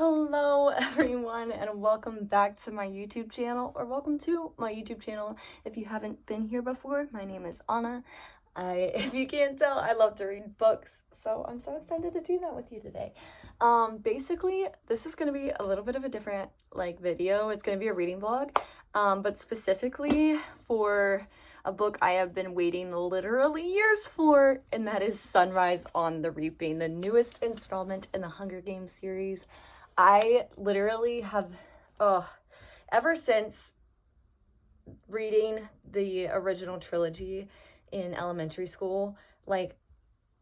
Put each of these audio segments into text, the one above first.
Hello everyone and welcome back to my YouTube channel, or welcome to my YouTube channel if you haven't been here before. My name is Anna. If you can't tell, I love to read books, so I'm so excited to do that with you today. Basically, this is going to be a little bit of a different video. It's going to be a reading vlog, but specifically for a book I have been waiting literally years for, and that is Sunrise on the Reaping, the newest installment in the Hunger Games series. I literally have, ever since reading the original trilogy in elementary school,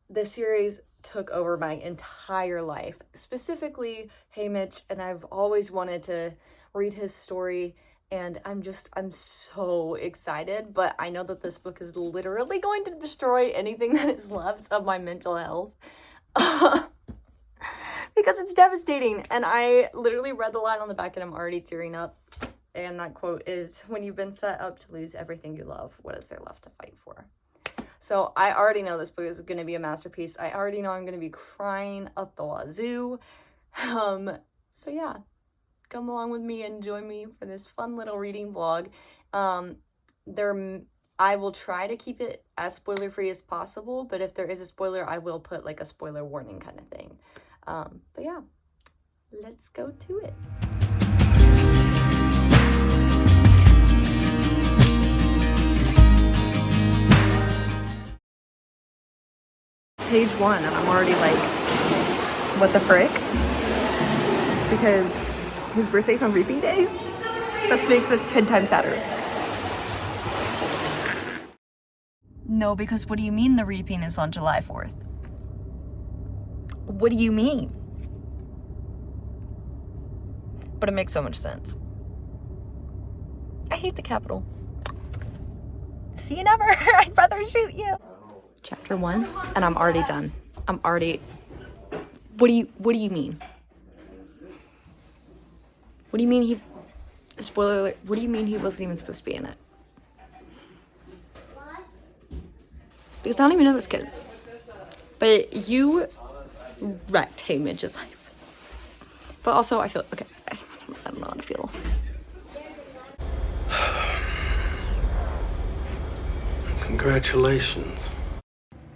this series took over my entire life. Specifically, Haymitch, and I've always wanted to read his story, and I'm so excited, but I know that this book is literally going to destroy anything that is left of my mental health. Because it's devastating, and I literally read the line on the back and I'm already tearing up, and that quote is, "When you've been set up to lose everything you love, what is there left to fight for?" So I already know this book is going to be a masterpiece. I already know I'm going to be crying up the wazoo. So yeah, come along with me and join me for this fun little reading vlog. I will try to keep it as spoiler-free as possible, but if there is a spoiler, I will put a spoiler warning kind of thing. But yeah, let's go to it. Page 1, and I'm already what the frick? Because his birthday's on Reaping Day? That makes this 10 times sadder. No, because what do you mean the Reaping is on July 4th? What do you mean? But it makes so much sense. I hate the Capitol. See you never. I'd rather shoot you. Chapter 1, and I'm already done. What do you mean? What do you mean spoiler alert, what do you mean he wasn't even supposed to be in it? Because I don't even know this kid. But you wrecked Haymitch's life. But also, I feel, okay, I don't know how to feel. Congratulations.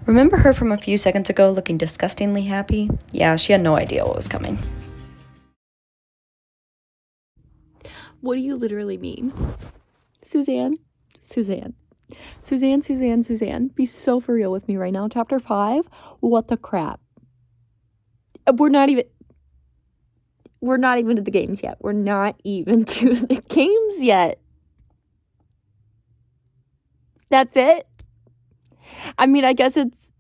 Remember her from a few seconds ago looking disgustingly happy? Yeah, she had no idea what was coming. What do you literally mean? Suzanne, be so for real with me right now. Chapter 5, what the crap? We're not even to the games yet. We're not even to the games yet. That's it? I mean, I guess it's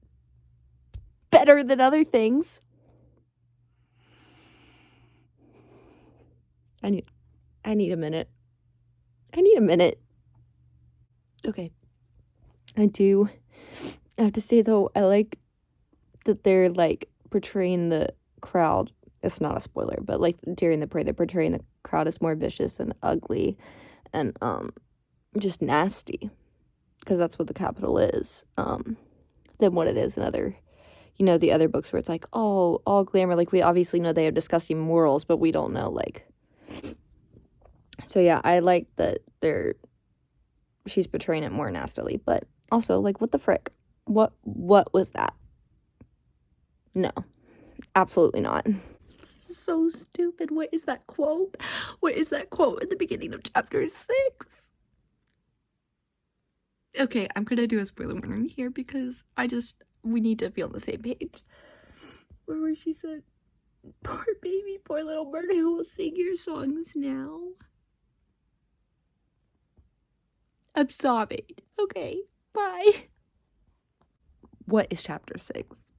better than other things. I need a minute. Okay. I have to say, though, I like that they're, portraying the crowd. It's not a spoiler, but, during the parade, they're portraying the crowd as more vicious and ugly and, just nasty. Because that's what the Capitol is, than what it is in other, the other books where it's all glamour. We obviously know they have disgusting morals, but we don't know, So, yeah, I like that she's portraying it more nastily, but also, what the frick? What was that? No, absolutely not. So stupid. What is that quote? What is that quote at the beginning of chapter 6? Okay, I'm gonna do a spoiler warning here because we need to be on the same page. Where she said, "Poor baby, poor little bird who will sing your songs now." I'm sobbing. Okay, bye. What is chapter 6?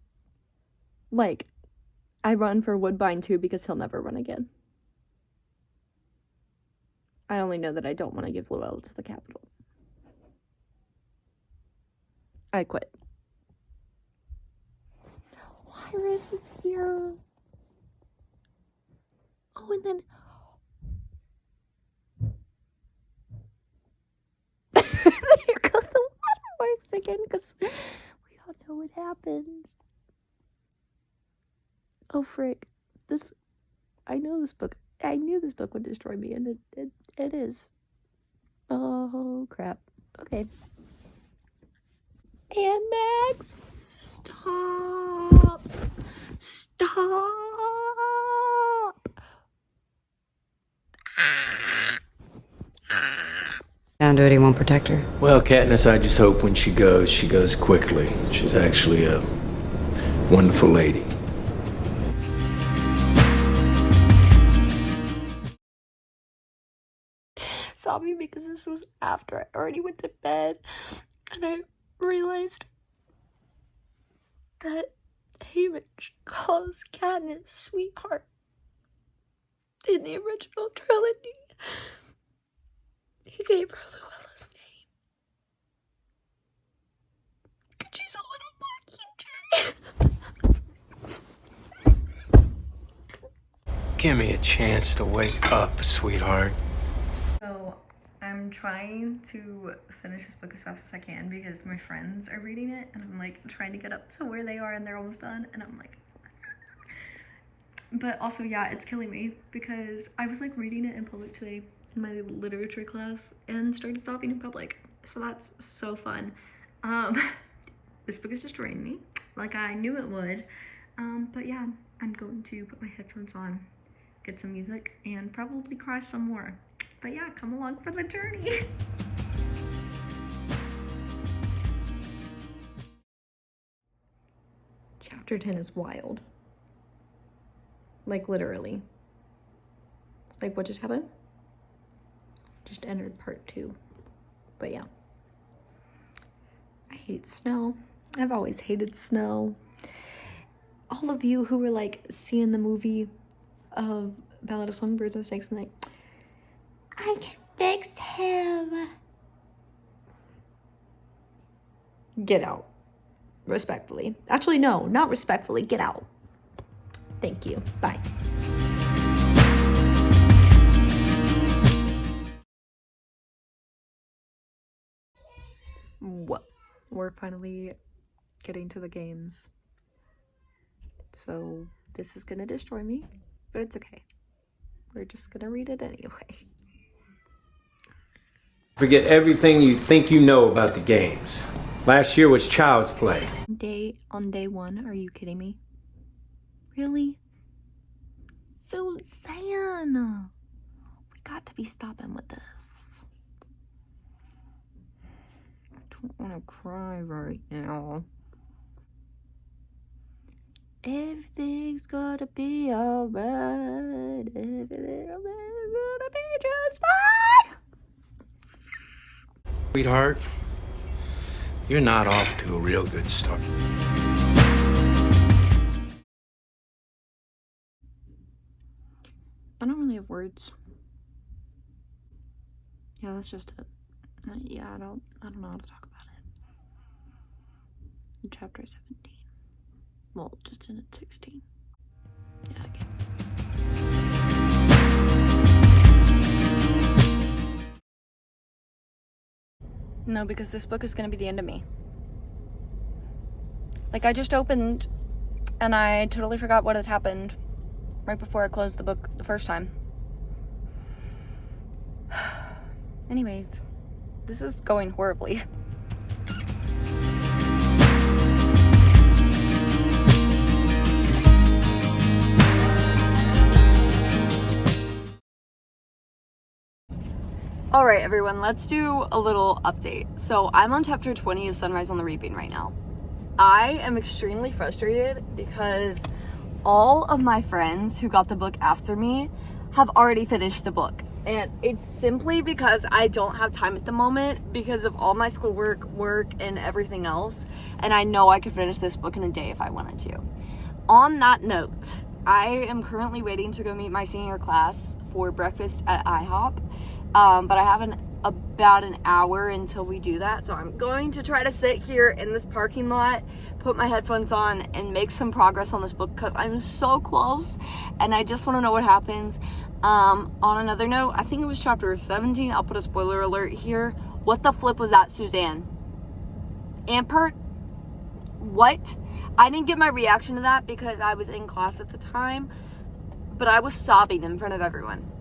I run for Woodbine too because he'll never run again. I only know that I don't want to give Llewellyn to the Capitol. I quit. Iris is here. Oh, and then here goes the waterworks again because we all know what happens. Oh frick, this I knew this book would destroy me, and it is. Oh, crap. Okay. And Max, stop. Down to it, he won't protect her. Well, Katniss, I just hope when she goes quickly. She's actually a wonderful lady. Sobbing because this was after I already went to bed, and I realized that Haymitch calls Katniss sweetheart in the original trilogy. He gave her Luella's name. And she's a little mockingjay. Give me a chance to wake up, sweetheart. So I'm trying to finish this book as fast as I can because my friends are reading it, and I'm like trying to get up to where they are and they're almost done, and I'm like, but also, yeah, it's killing me because I was like reading it in public today in my literature class and started sobbing in public. So that's so fun. This book is destroying me like I knew it would. But yeah, I'm going to put my headphones on, get some music, and probably cry some more. But yeah, come along for the journey. Chapter 10 is wild. Like, literally. Like, what just happened? Just entered part 2. But yeah. I hate snow. I've always hated snow. All of you who were like seeing the movie of Ballad of Songbirds and Snakes and like, I can fix him. Get out. Respectfully. Actually, no, not respectfully. Get out. Thank you. Bye. What? We're finally getting to the games. So this is gonna destroy me, but it's okay. We're just gonna read it anyway. Forget everything you think you know about the games. Last year was child's play. On day 1, are you kidding me? Really? Suzanne! We got to be stopping with this. I don't want to cry right now. Everything's gonna be alright. Everything's gonna be just fine. Sweetheart, you're not off to a real good start. I don't really have words. Yeah, that's just it. Yeah, I don't know how to talk about it. In chapter 17. Well, just in 16. Yeah, I get it. No, because this book is gonna be the end of me. Like, I just opened and I totally forgot what had happened right before I closed the book the first time. Anyways, this is going horribly. Alright everyone, let's do a little update. So I'm on chapter 20 of Sunrise on the Reaping right now. I am extremely frustrated because all of my friends who got the book after me have already finished the book. And it's simply because I don't have time at the moment because of all my schoolwork, work, and everything else. And I know I could finish this book in a day if I wanted to. On that note, I am currently waiting to go meet my senior class for breakfast at IHOP. But I have about an hour until we do that. So I'm going to try to sit here in this parking lot, put my headphones on, and make some progress on this book because I'm so close and I just want to know what happens. On another note, I think it was chapter 17. I'll put a spoiler alert here. What the flip was that, Suzanne? Ampert? What? I didn't get my reaction to that because I was in class at the time. but I was sobbing in front of everyone.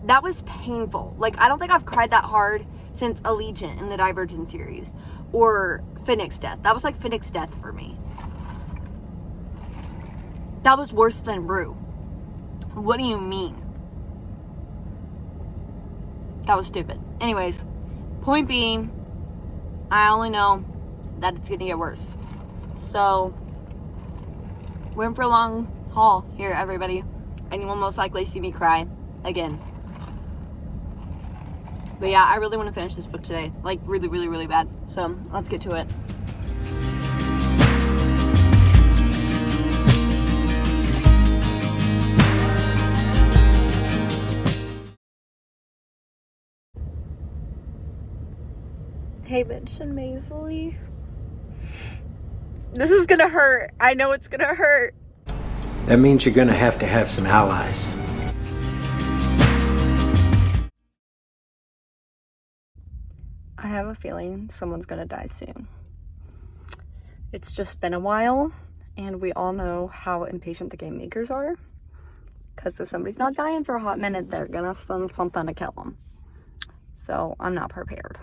That was painful. Like, I don't think I've cried that hard since Allegiant in the Divergent series, or Finnick's death. That was like Finnick's death for me. That was worse than Rue. What do you mean? That was stupid. Anyways, point being, I only know that it's gonna get worse. So, we're in for a long haul here, everybody. And you will most likely see me cry again. But yeah, I really want to finish this book today. Like, really, really, really bad. So, let's get to it. Hey, Mitch and Maisley. This is gonna hurt. I know it's gonna hurt. That means you're gonna have some allies. I have a feeling someone's gonna die soon. It's just been a while, and we all know how impatient the game makers are. Because if somebody's not dying for a hot minute, they're gonna send something to kill them. So I'm not prepared.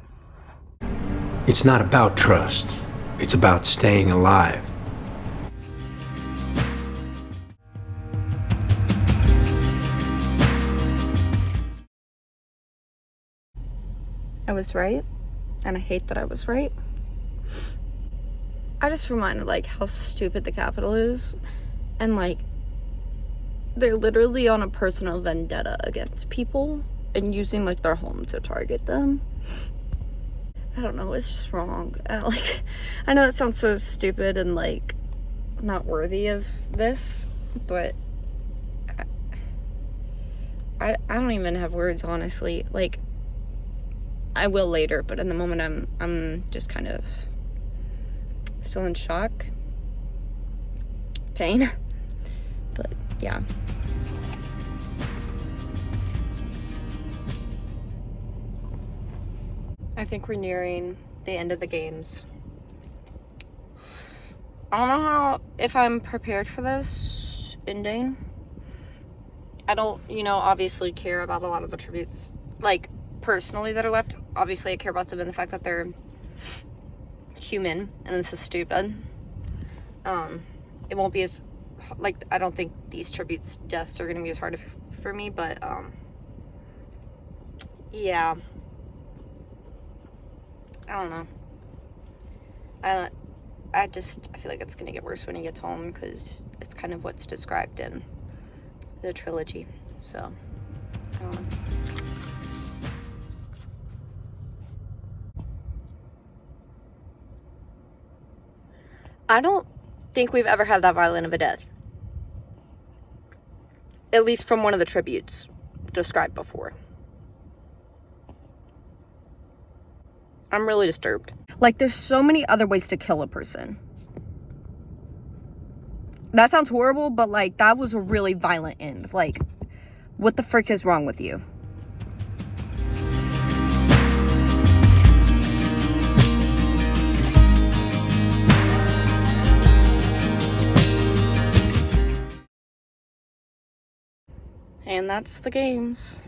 It's not about trust. It's about staying alive. I was right, and I hate that I was right. I just reminded, like, how stupid the Capitol is, and, like, they're literally on a personal vendetta against people and using, like, their home to target them. I don't know, it's just wrong. I know it sounds so stupid and, like, not worthy of this, but I don't even have words, honestly. Like, I will later, but in the moment I'm just kind of still in shock, pain, but yeah. I think we're nearing the end of the games. I don't know if I'm prepared for this ending. I don't, obviously care about a lot of the tributes, like, personally, that are left. Obviously, I care about them and the fact that they're human, and this is stupid. It won't be as, like, I don't think these tributes deaths are gonna be as hard for me, but, yeah. I don't know. I feel like it's gonna get worse when he gets home, because it's kind of what's described in the trilogy, so, I don't know. I don't think we've ever had that violent of a death. At least from one of the tributes described before. I'm really disturbed. Like, there's so many other ways to kill a person. That sounds horrible, but, like, that was a really violent end. Like, what the frick is wrong with you? And that's the games.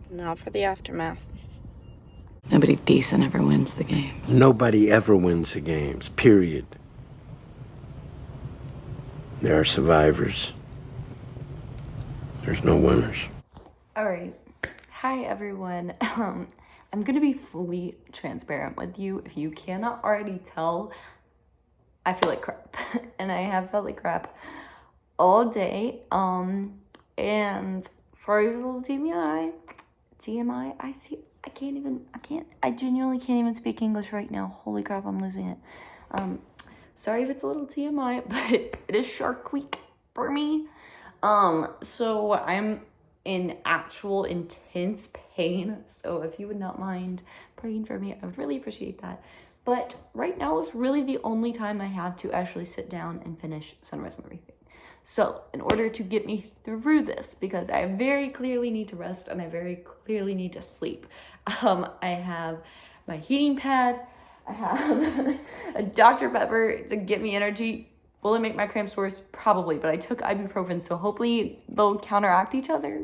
Now for the aftermath. Nobody decent ever wins the game. Nobody ever wins the games, period. There are survivors. There's no winners. All right. Hi, everyone. I'm going to be fully transparent with you. If you cannot already tell, I feel like crap. And I have felt like crap all day. And sorry for the little TMI. I genuinely can't even speak English right now. Holy crap, I'm losing it. Sorry if it's a little TMI, but it is Shark Week for me. So I'm in actual intense pain. So if you would not mind praying for me, I would really appreciate that. But right now is really the only time I have to actually sit down and finish Sunrise and Everything. So in order to get me through this, because I very clearly need to rest and I very clearly need to sleep, I have my heating pad, I have a Dr. Pepper to get me energy Will it make my cramps worse? Probably, but I took ibuprofen, so hopefully they'll counteract each other.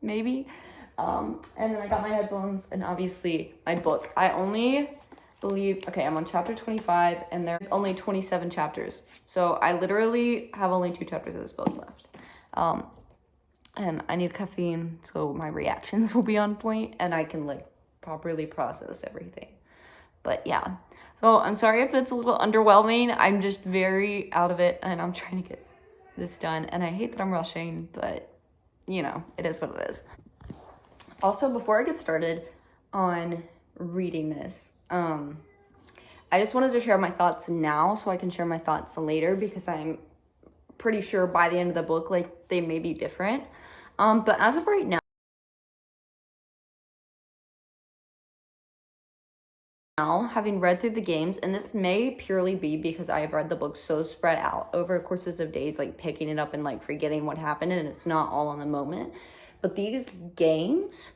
Maybe. And then I got my headphones and obviously my book. I only believe, okay, I'm on chapter 25 and there's only 27 chapters. So I literally have only 2 chapters of this book left. And I need caffeine so my reactions will be on point and I can like properly process everything. But yeah, so I'm sorry if it's a little underwhelming. I'm just very out of it and I'm trying to get this done. And I hate that I'm rushing, but you know, it is what it is. Also, before I get started on reading this, I just wanted to share my thoughts now so I can share my thoughts later because I'm pretty sure by the end of the book, like they may be different. But as of right now, having read through the games, and this may purely be because I have read the book so spread out over courses of days, like picking it up and like forgetting what happened and it's not all in the moment. But these games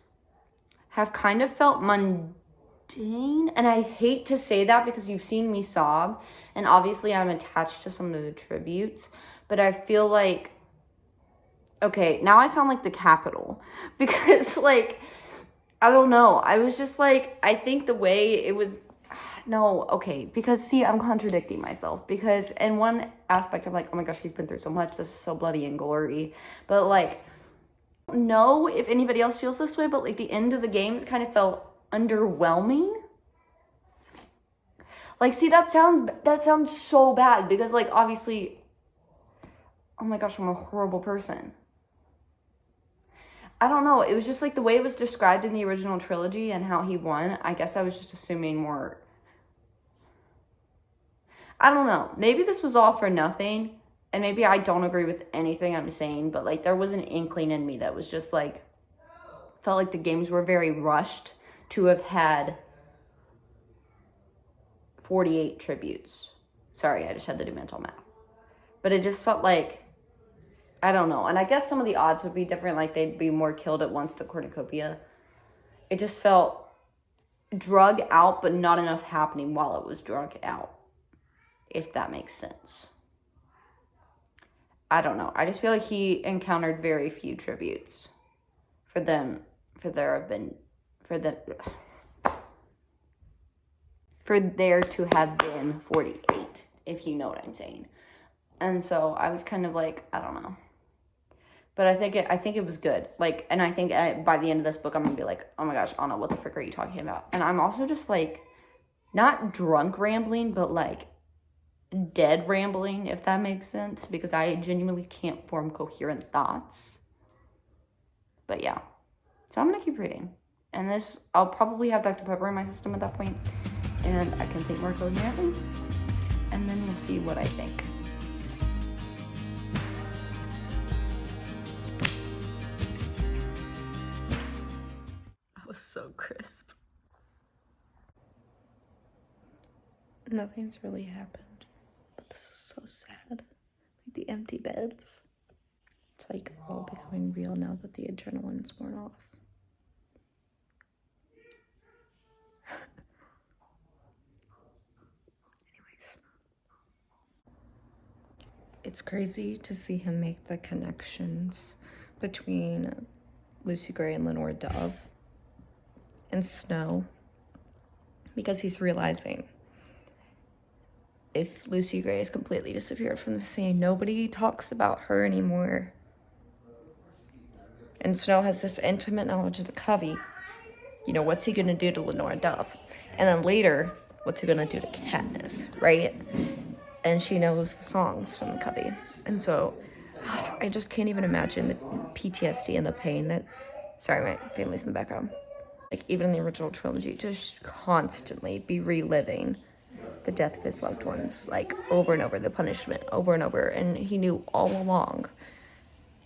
have kind of felt mundane, and I hate to say that because you've seen me sob, and obviously I'm attached to some of the tributes, but I feel like, okay, now I sound like the Capitol because like, I don't know. I was just like, I think the way it was, no, okay. Because see, I'm contradicting myself because in one aspect, I'm like, oh my gosh, she's been through so much. This is so bloody and gory. But like, I don't know if anybody else feels this way, but like the end of the game kind of felt underwhelming. Like, see, that sounds so bad because like, obviously, oh my gosh, I'm a horrible person. I don't know. It was just like the way it was described in the original trilogy and how he won. I guess I was just assuming more. I don't know. Maybe this was all for nothing. And maybe I don't agree with anything I'm saying. But like there was an inkling in me that was just like, felt like the games were very rushed to have had 48 tributes. Sorry, I just had to do mental math. But it just felt like, I don't know. And I guess some of the odds would be different. Like they'd be more killed at once, the cornucopia. It just felt drug out, but not enough happening while it was drug out. If that makes sense. I don't know. I just feel like he encountered very few tributes. For there to have been 48, if you know what I'm saying. And so I was kind of like, I don't know. But I think it was good. Like, and I think by the end of this book, I'm going to be like, oh my gosh, Anna, what the frick are you talking about? And I'm also just like, not drunk rambling, but like dead rambling, if that makes sense. Because I genuinely can't form coherent thoughts. But yeah. So I'm going to keep reading. And this, I'll probably have Dr. Pepper in my system at that point. And I can think more coherently. And then we'll see what I think. So crisp. Nothing's really happened, but this is so sad. Like the empty beds. It's like all becoming real now that the adrenaline's worn off. Anyways. It's crazy to see him make the connections between Lucy Gray and Lenore Dove and Snow, because he's realizing if Lucy Gray has completely disappeared from the scene, nobody talks about her anymore. And Snow has this intimate knowledge of the Covey. You know, what's he gonna do to Lenore Dove? And then later, what's he gonna do to Katniss, right? And she knows the songs from the Covey. And so, I just can't even imagine the PTSD and the pain that, sorry, my family's in the background. Like, even in the original trilogy, just constantly be reliving the death of his loved ones, like, over and over, the punishment, over and over. And he knew all along,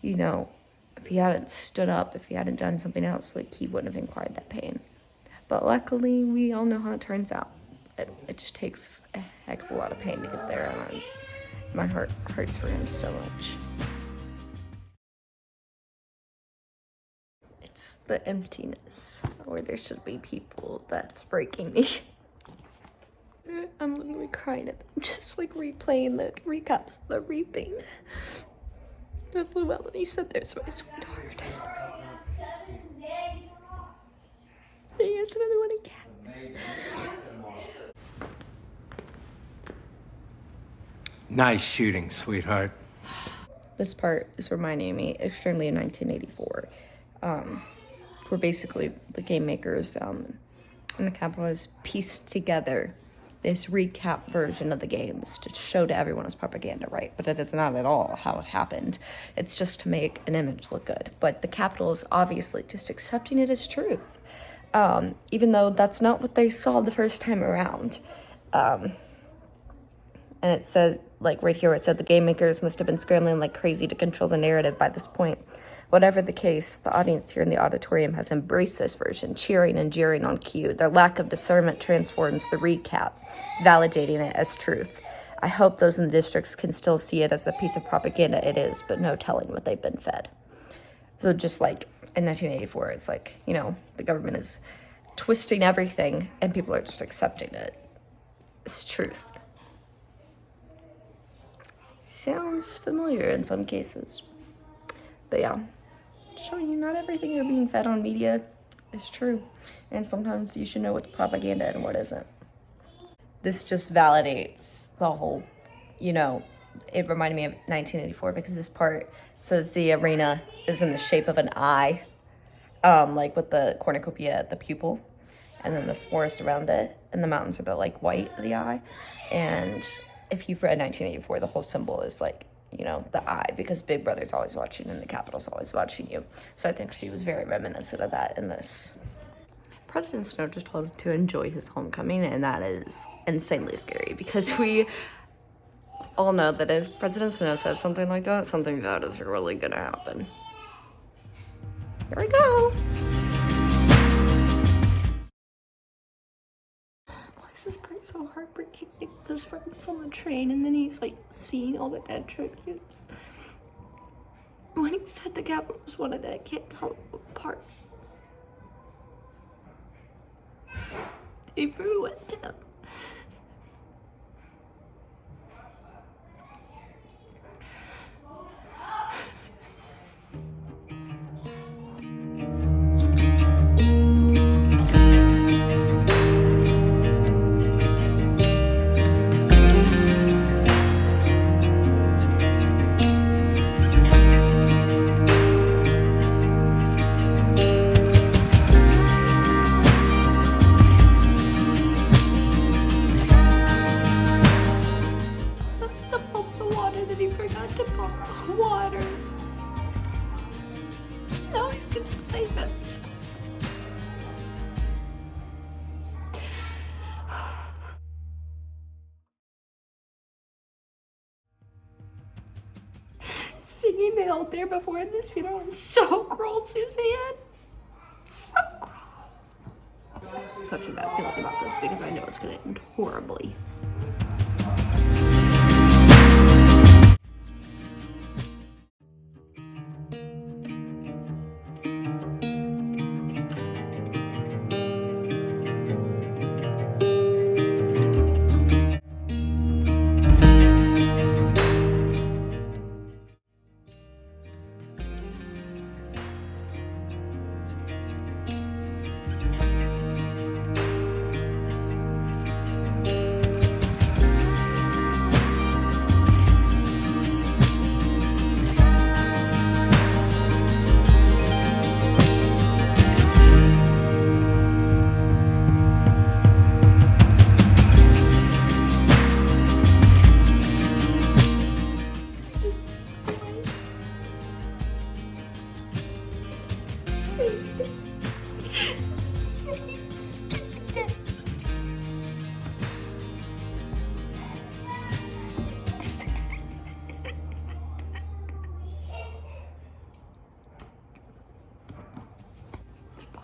you know, if he hadn't stood up, if he hadn't done something else, like, he wouldn't have acquired that pain. But luckily, we all know how it turns out. It just takes a heck of a lot of pain to get there, and my heart hurts for him so much. It's the emptiness where there should be people that's breaking me. I'm literally crying at them, just like replaying the recaps, the reaping. There's Llewellyn, and he said, "There's my sweetheart." Here's another one again. Nice shooting, sweetheart. This part is reminding me extremely of 1984, where basically the game makers and the capitalists pieced together this recap version of the games to show to everyone as propaganda, right? But that is not at all how it happened. It's just to make an image look good. But the capital is obviously just accepting it as truth, even though that's not what they saw the first time around. And it says, like right here, it said the game makers must have been scrambling like crazy to control the narrative by this point. Whatever the case, the audience here in the auditorium has embraced this version, cheering and jeering on cue. Their lack of discernment transforms the recap, validating it as truth. I hope those in the districts can still see it as a piece of propaganda it is, but no telling what they've been fed. So just like in 1984, it's like, you know, the government is twisting everything and people are just accepting it. It's truth. Sounds familiar in some cases. But yeah, showing you not everything you're being fed on media is true. And sometimes you should know what's propaganda and what isn't. This just validates the whole, you know, it reminded me of 1984 because this part says the arena is in the shape of an eye, like with the cornucopia at the pupil, and then the forest around it, and the mountains are the like white of the eye. And if you've read 1984, the whole symbol is like, you know, the eye, because Big Brother's always watching and the Capitol's always watching you. So I think she was very reminiscent of that in this. President Snow just told him to enjoy his homecoming, and that is insanely scary because we all know that if President Snow said something like that, something bad is really gonna happen. Here we go. Why is this part so heartbreaking? Like, those friends on the train, and then he's like seeing all the dead tributes. When he said the Capitol was one of that, I can't tell them apart. They ruined him. Singing the out there before in this funeral is so cruel, Suzanne. So cruel. Such a bad feeling about this because I know it's gonna end horribly.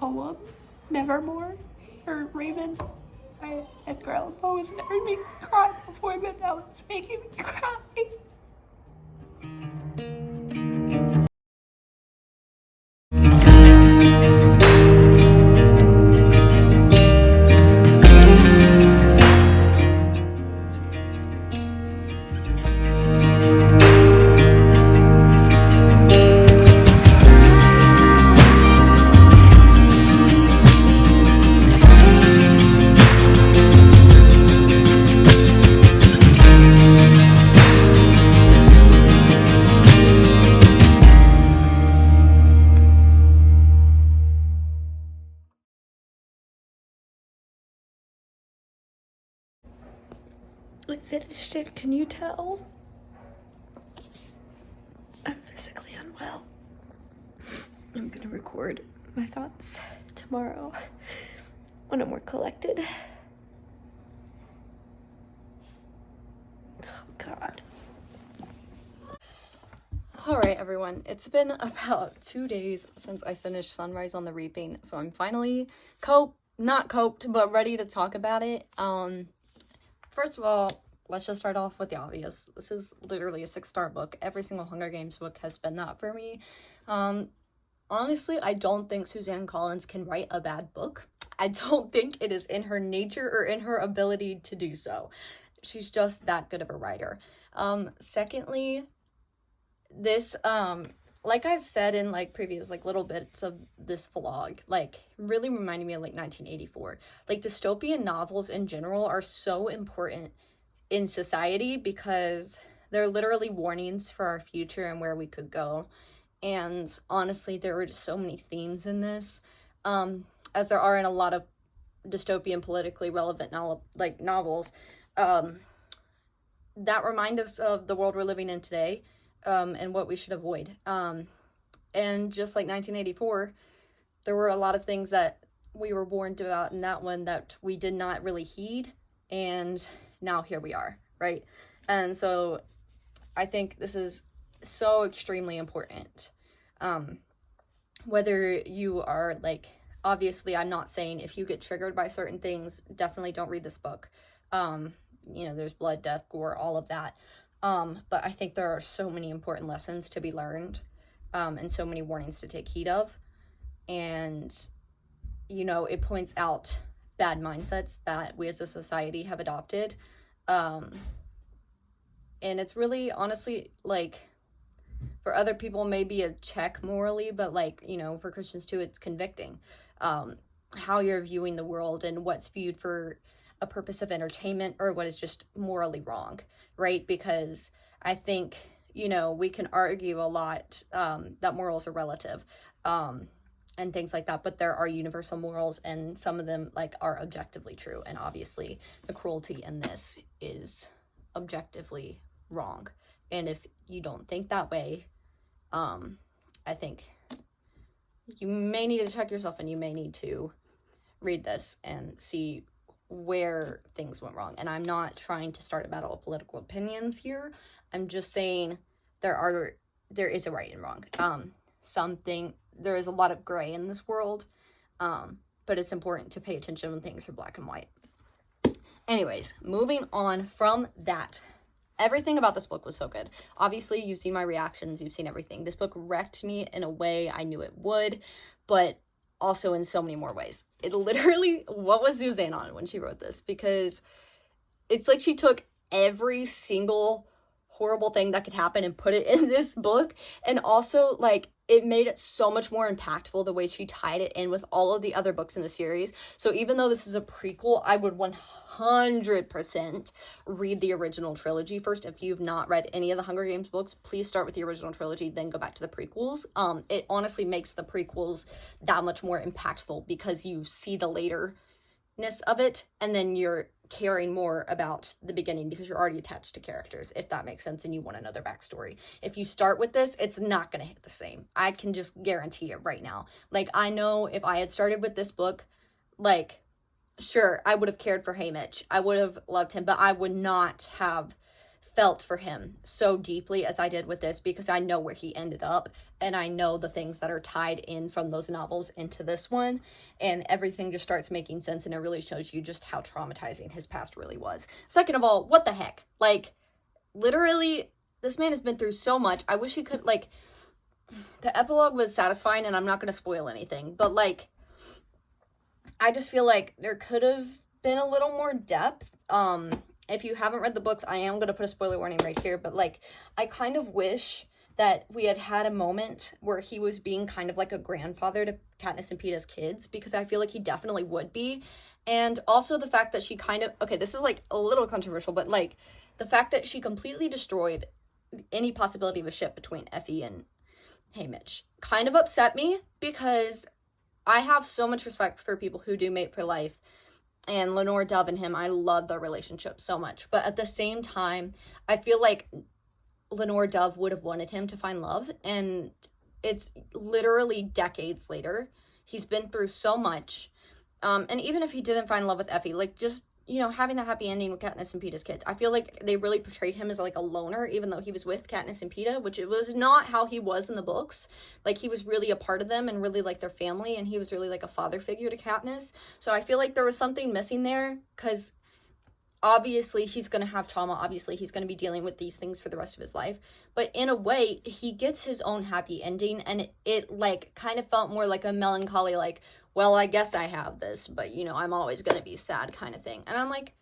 Poem, Nevermore, or Raven by Edgar Allan Poe has never made me cry before, but now it's making me cry. finished it. Can you tell? I'm physically unwell. I'm gonna record my thoughts tomorrow when I'm more collected. Oh, God. Alright, everyone. It's been about 2 days since I finished Sunrise on the Reaping, so I'm finally not coped, but ready to talk about it. First of all, let's just start off with the obvious. This is literally a 6-star book. Every single Hunger Games book has been that for me. Honestly, I don't think Suzanne Collins can write a bad book. I don't think it is in her nature or in her ability to do so. She's just that good of a writer. Secondly, this, like I've said in, like, previous, like, little bits of this vlog, like, really reminded me of, like, 1984. Like, dystopian novels in general are so important in society because they're literally warnings for our future and where we could go. And honestly, there were just so many themes in this, as there are in a lot of dystopian, politically relevant novels, that remind us of the world we're living in today, and what we should avoid. And just like 1984, there were a lot of things that we were warned about in that one that we did not really heed, and now here we are, right? And so I think this is so extremely important. Whether you are, like, obviously I'm not saying if you get triggered by certain things, definitely don't read this book. You know, there's blood, death, gore, all of that. But I think there are so many important lessons to be learned, and so many warnings to take heed of. And, you know, it points out bad mindsets that we as a society have adopted. And it's really, honestly, like, for other people, maybe a check morally, but, like, you know, for Christians too, it's convicting. How you're viewing the world and what's viewed for a purpose of entertainment or what is just morally wrong, right? Because I think, you know, we can argue a lot that morals are relative, and things like that, but there are universal morals, and some of them, like, are objectively true, and obviously the cruelty in this is objectively wrong. And if you don't think that way, I think you may need to check yourself, and you may need to read this and see where things went wrong. And I'm not trying to start a battle of political opinions here. I'm just saying there is a right and wrong. There is a lot of gray in this world, but it's important to pay attention when things are black and white. Anyways, moving on from that. Everything about this book was so good. Obviously, you've seen my reactions, you've seen everything. This book wrecked me in a way I knew it would, but also in so many more ways. It literally, what was Suzanne on when she wrote this? Because it's like she took every single horrible thing that could happen and put it in this book. And also, like, it made it so much more impactful the way she tied it in with all of the other books in the series. So even though this is a prequel, I would 100% read the original trilogy first. If you've not read any of the Hunger Games books, please start with the original trilogy, then go back to the prequels. It honestly makes the prequels that much more impactful because you see the laterness of it, and then you're caring more about the beginning because you're already attached to characters, if that makes sense, and you want to know their backstory. If you start with this, it's not going to hit the same. I can just guarantee it right now. Like, I know if I had started with this book, like, sure, I would have cared for Haymitch. I would have loved him, but I would not have felt for him so deeply as I did with this because I know where he ended up, and I know the things that are tied in from those novels into this one, and everything just starts making sense, and it really shows you just how traumatizing his past really was. Second of all, what the heck? Like, literally, this man has been through so much. I wish he could, like, the epilogue was satisfying, and I'm not going to spoil anything, but, like, I just feel like there could have been a little more depth. If you haven't read the books, I am going to put a spoiler warning right here, but, like, I kind of wish that we had a moment where he was being kind of like a grandfather to Katniss and Peeta's kids, because I feel like he definitely would be. And also the fact that she kind of, okay, this is, like, a little controversial, but, like, the fact that she completely destroyed any possibility of a ship between Effie and Haymitch kind of upset me, because I have so much respect for people who do mate for life And Lenore Dove and him, I love their relationship so much. But at the same time, I feel like Lenore Dove would have wanted him to find love. And it's literally decades later. He's been through so much. And even if he didn't find love with Effie, like, just, you know, having the happy ending with Katniss and Peeta's kids, I feel like they really portrayed him as like a loner, even though he was with Katniss and Peeta, which it was not how he was in the books. Like, he was really a part of them and really like their family, and he was really like a father figure to Katniss. So I feel like there was something missing there, because obviously he's going to have trauma. Obviously he's going to be dealing with these things for the rest of his life. But in a way, he gets his own happy ending, and it like kind of felt more like a melancholy, like, well, I guess I have this, but, you know, I'm always going to be sad kind of thing. And I'm like,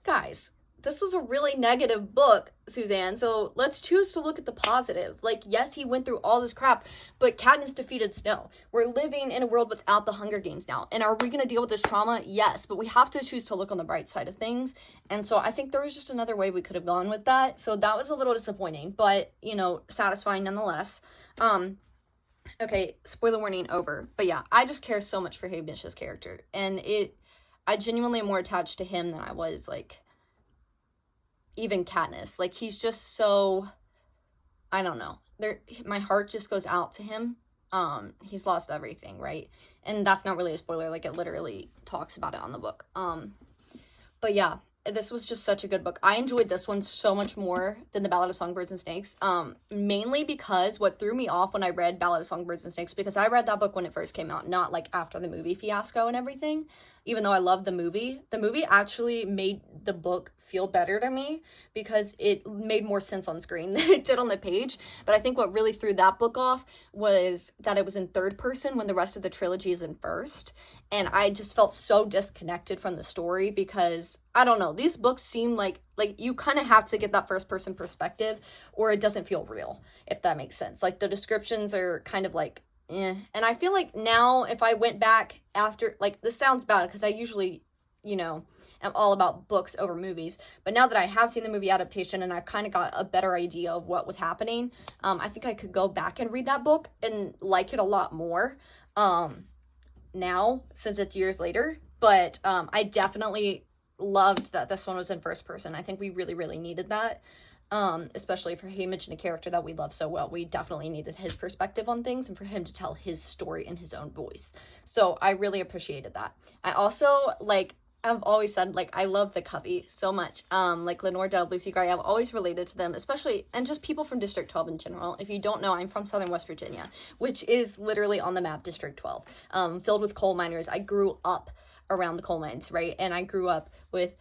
guys, this was a really negative book, Suzanne, so let's choose to look at the positive. Like, yes, he went through all this crap, but Katniss defeated Snow. We're living in a world without the Hunger Games now. And are we going to deal with this trauma? Yes, but we have to choose to look on the bright side of things. And so I think there was just another way we could have gone with that. So that was a little disappointing, but, you know, satisfying nonetheless. Okay, spoiler warning over. But yeah, I just care so much for Haymitch's character. And I genuinely am more attached to him than I was, like, even Katniss. Like, he's just so, I don't know. My heart just goes out to him. He's lost everything, right? And that's not really a spoiler. Like, it literally talks about it on the book. But yeah, this was just such a good book. I enjoyed this one so much more than The Ballad of Songbirds and Snakes. Mainly because what threw me off when I read Ballad of Songbirds and Snakes, because I read that book when it first came out, not like after the movie fiasco and everything. Even though I love the movie actually made the book feel better to me because it made more sense on screen than it did on the page. But I think what really threw that book off was that it was in third person when the rest of the trilogy is in first. And I just felt so disconnected from the story because, I don't know, these books seem like you kind of have to get that first person perspective or it doesn't feel real, if that makes sense. Like, the descriptions are kind of like, eh. And I feel like now if I went back after, like, this sounds bad because I usually, you know, am all about books over movies. But now that I have seen the movie adaptation and I've kind of got a better idea of what was happening, I think I could go back and read that book and like it a lot more. Now, since it's years later, but I definitely loved that this one was in first person. I think we really, really needed that, especially for Haymitch and a character that we love so well. We definitely needed his perspective on things and for him to tell his story in his own voice. So I really appreciated that. I also, like, I've always said, like, I love the Covey so much. Like, Lenore Dove, Lucy Gray, I've always related to them, especially, and just people from District 12 in general. If you don't know, I'm from Southern West Virginia, which is literally on the map, District 12, filled with coal miners. I grew up around the coal mines, right? And I grew up with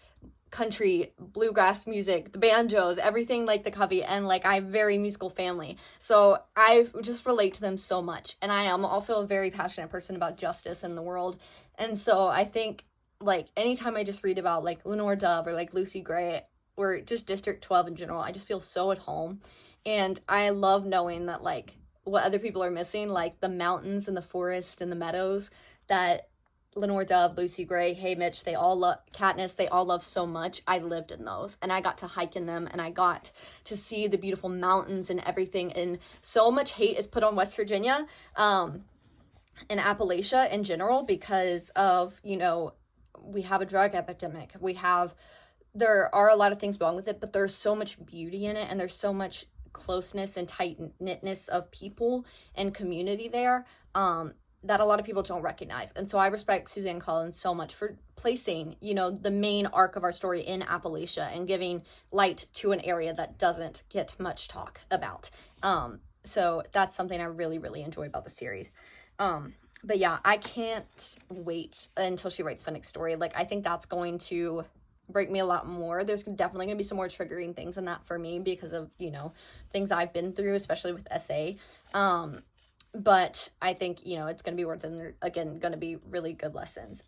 country, bluegrass music, the banjos, everything like the Covey, and, like, I have a very musical family. So I just relate to them so much. And I am also a very passionate person about justice in the world. And so I think, like, anytime I just read about, like, Lenore Dove or, like, Lucy Gray or just District 12 in general, I just feel so at home. And I love knowing that, like, what other people are missing, like the mountains and the forest and the meadows that Lenore Dove, Lucy Gray, Haymitch, they all love, Katniss, they all love so much. I lived in those and I got to hike in them and I got to see the beautiful mountains and everything. And so much hate is put on West Virginia and Appalachia in general because of, you know, we have a drug epidemic. There are a lot of things wrong with it, but there's so much beauty in it and there's so much closeness and tight-knitness of people and community there that a lot of people don't recognize. And so I respect Suzanne Collins so much for placing, you know, the main arc of our story in Appalachia and giving light to an area that doesn't get much talk about. So that's something I really, really enjoy about the series. But yeah, I can't wait until she writes Finnick's story. Like, I think that's going to break me a lot more. There's definitely going to be some more triggering things in that for me because of, you know, things I've been through, especially with SA. But I think, you know, it's going to be worth it. And they're, again, going to be really good lessons.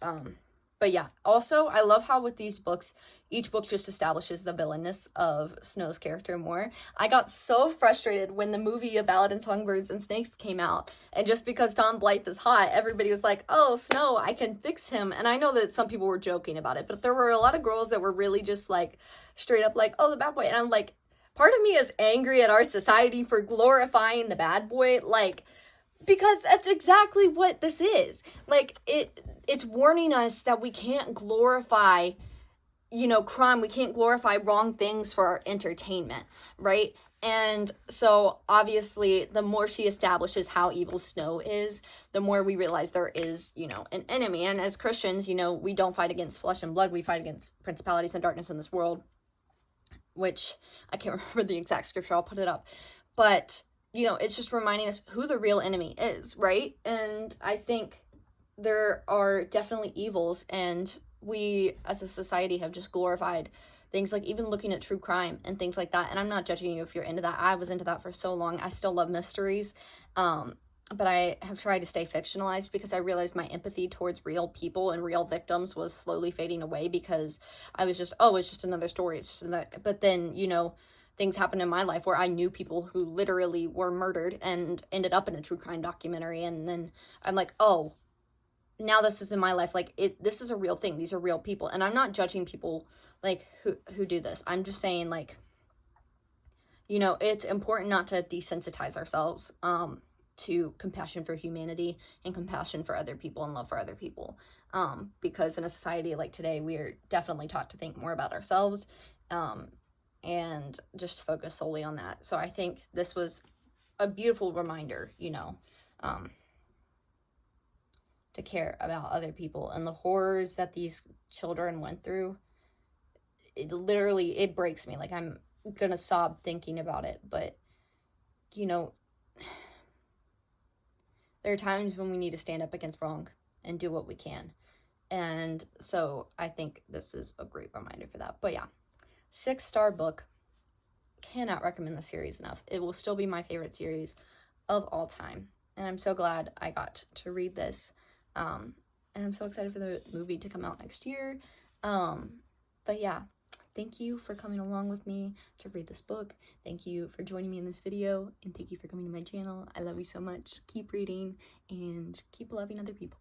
But yeah, also, I love how with these books, each book just establishes the villainess of Snow's character more. I got so frustrated when the movie A Ballad in Songbirds and Snakes came out. And just because Tom Blythe is hot, everybody was like, oh, Snow, I can fix him. And I know that some people were joking about it, but there were a lot of girls that were really just like, straight up like, oh, the bad boy. And I'm like, part of me is angry at our society for glorifying the bad boy. Like, because that's exactly what this is. Like, it's warning us that we can't glorify, you know, crime. We can't glorify wrong things for our entertainment, right? And so obviously the more she establishes how evil Snow is, the more we realize there is, you know, an enemy. And as Christians, you know, we don't fight against flesh and blood. We fight against principalities and darkness in this world, which I can't remember the exact scripture. I'll put it up. But, you know, it's just reminding us who the real enemy is, right? And I think there are definitely evils, and we as a society have just glorified things like even looking at true crime and things like that. And I'm not judging you if you're into that. I was into that for so long. I still love mysteries. But I have tried to stay fictionalized because I realized my empathy towards real people and real victims was slowly fading away, because I was just, oh, it's just another story. It's just another. But then, you know, things happened in my life where I knew people who literally were murdered and ended up in a true crime documentary. And then I'm like, oh, now this is in my life. Like, this is a real thing. These are real people. And I'm not judging people like who do this. I'm just saying, like, you know, it's important not to desensitize ourselves to compassion for humanity and compassion for other people and love for other people, because in a society like today, we are definitely taught to think more about ourselves and just focus solely on that. So I think this was a beautiful reminder, you know, to care about other people and the horrors that these children went through. It breaks me. Like, I'm gonna sob thinking about it. But, you know, there are times when we need to stand up against wrong and do what we can. And so I think this is a great reminder for that. But yeah, 6-star book. Cannot recommend the series enough. It will still be my favorite series of all time. And I'm so glad I got to read this. And I'm so excited for the movie to come out next year. But yeah, thank you for coming along with me to read this book. Thank you for joining me in this video. And thank you for coming to my channel. I love you so much. Keep reading and keep loving other people.